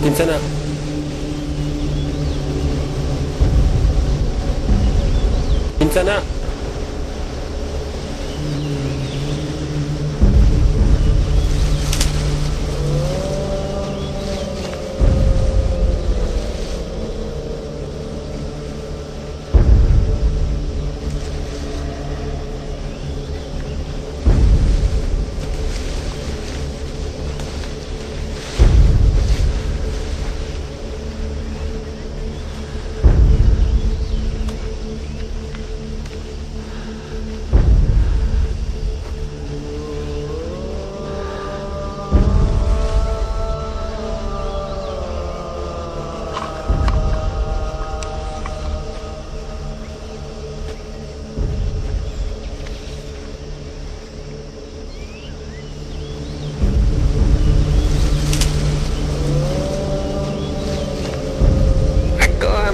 Kinsa na? Kinsa na?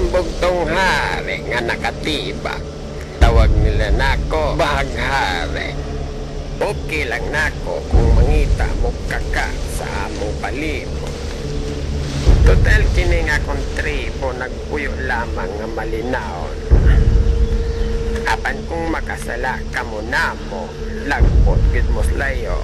Bugtong hari nga nakatibak. Tawag nila nako bahaghari. Okay lang nako kung mangita mo kaka sa among palibot. Total kini nga kong tribo nagpuyo lamang nga malinaon. Apan kung makasala ka mo na mo, lagpot gid mo slayo.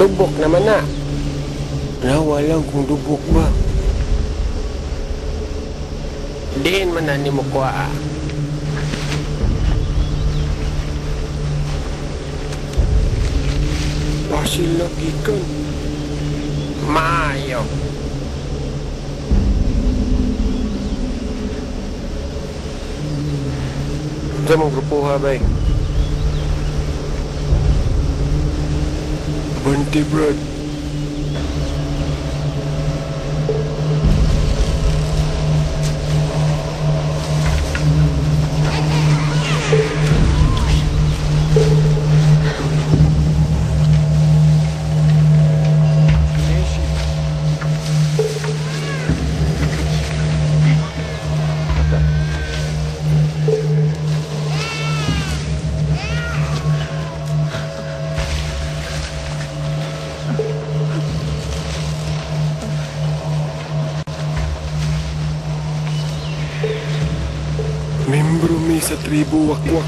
Dubok naman na. Nawa lang kung dubok ba. Diin man na ni mo kuha. Pasil na gikan. Maayo. Sa mong grupo ha, bay. Banti, Brad. Membro mi sa tribo wakwak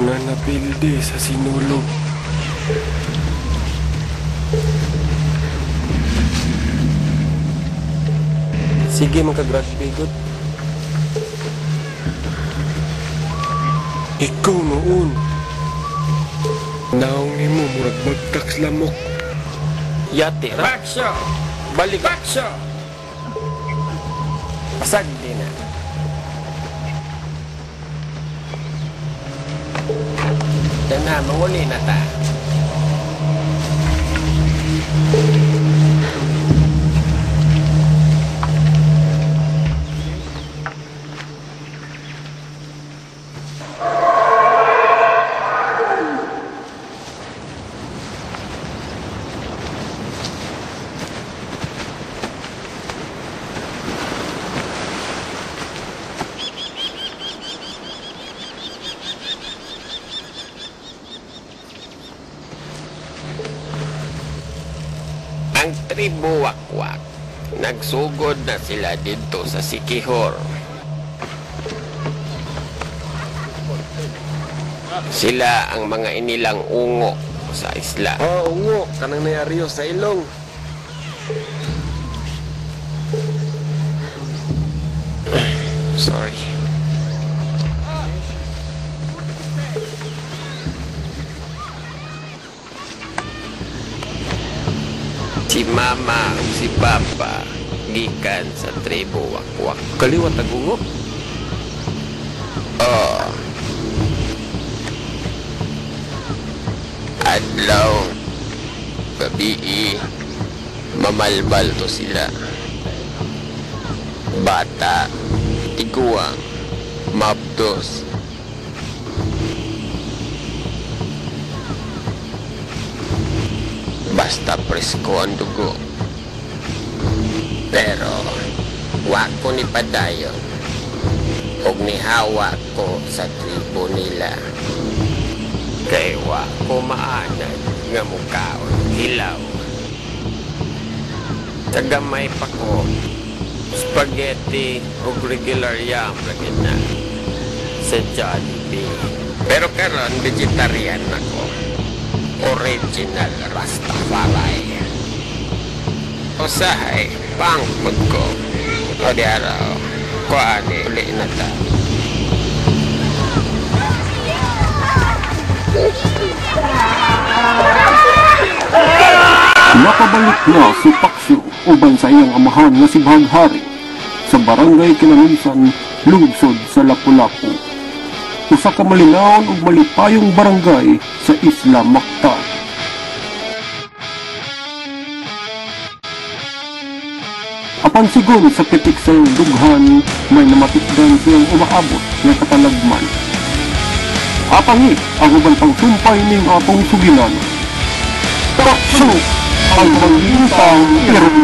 na napilde sa sinulog. Sige magka-grudge good. Ikaw noon. Naong ni mo murag bagtaks lamok. Yati ra. Baksyo! Balik. Baksyo! Pasag din na. Yan na, manguli na ta. Ang tribo wakwak, nagsugod na sila dito sa Sikihor. Sila ang mga inilang ungo sa isla. Oo, ungo. Kanang nayariyo sa ilong. Sorry. Si Mama ug si Papa gikan sa tribo Wakwak. Kaliwat ang ungo. Oh. Adlaw, gabi, mamalbal to sila. Bata, tiguang, mabdos. Basta presko ang dugo. Pero, wako ni padayon. Og nihawa ko sa tribo nila. Kay wako maanan nga mukaon hilaw. Tagamay pa ko spaghetti o regular yam lagi na sa Jollibee. Pero karon vegetarian ako. Original Rastafari. Usahay, pangpod ko. O di araw, kuani uli na ta. Nakabalik na si Paksyo uban sa iyang amahan nga si Bahaghari sa barangay Kinanunsan, lungsod sa Lapu-Lapu. Usa ka malinawon ug malipayong barangay sa Isla Mactan. Apan sigon sa pitik sa iyong dughan, may namatikdan siyang umaabot nga katalagman. Apangi ang ubang pangsumpay ning atong sugilan. Paksyo ang maglintang irong